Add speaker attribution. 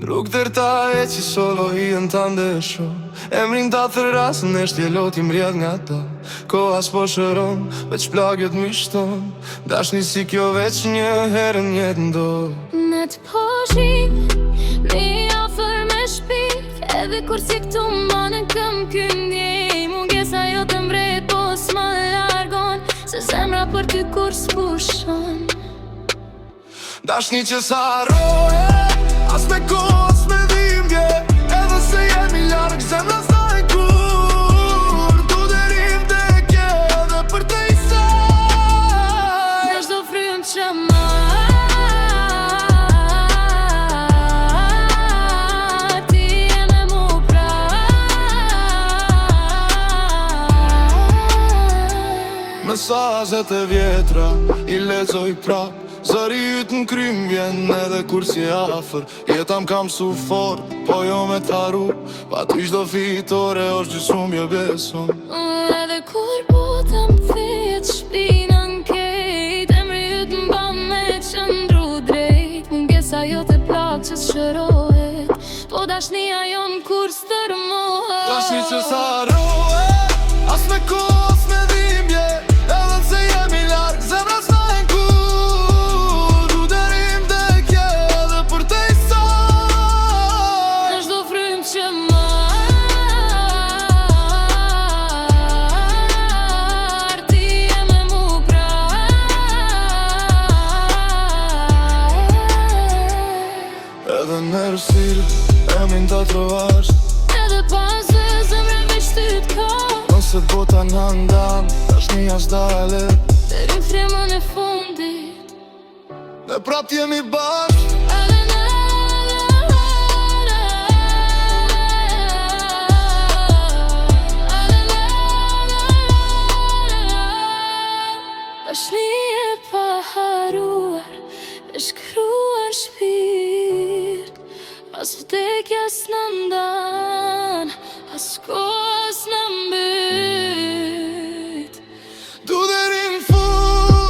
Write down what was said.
Speaker 1: Rrugë dërta e që solo i në të ndesho Emrin të atë rasën e shtjelot i mrjedh nga ta Koha s'po shëron, veç plagët më shton Dashni si kjo veç një herë njetë ndo
Speaker 2: Në të poshim, një afer me shpik Edhe kur si këtu ma në këm këndje Mungesa jo të mbret, po s'ma largon Se zemra për ty kur s'pushon
Speaker 1: Dashni që s'harroje As me kohë, as me dhimbje Edhe se jemi largë, zemra s'na e kur Du derim të kje edhe për të i saj
Speaker 2: Në shdo frym që marr Ti e me mu praj
Speaker 1: Mesazhet e vjetra i lexoj prap Zëri ytë në krym vjen edhe kur si afer Jeta m'kam su fort, po jo me t'haru Pa ty çdo fitore është gjysmë jo beson
Speaker 2: Edhe kur botëm thjet shpina n'kejt Emri ytë m'ba me qëndru drejt Mungesa jo të plak që s'shërohet Po dashnia jon kur s'tërmohet
Speaker 1: Dashni që s'harrohet As me kohë, as me dhimbje Edhe se jemi largë, zemra s'na e kur Du derim të kje edhe për të i saj
Speaker 2: Në shdo frym që marr Ti e me mu praj
Speaker 1: Edhe në rësil, emrin të trovash
Speaker 2: Edhe pas e zemre veç ty t'ka
Speaker 1: Nëse t'bota në ndan, dashnia s'dale
Speaker 2: Deri fremën e fundit
Speaker 1: Ne prap t'jemi bashk
Speaker 2: Dashni e pa haruar E shkruar shpirt Pas vdekjes në ndan Pas kohës në mbyt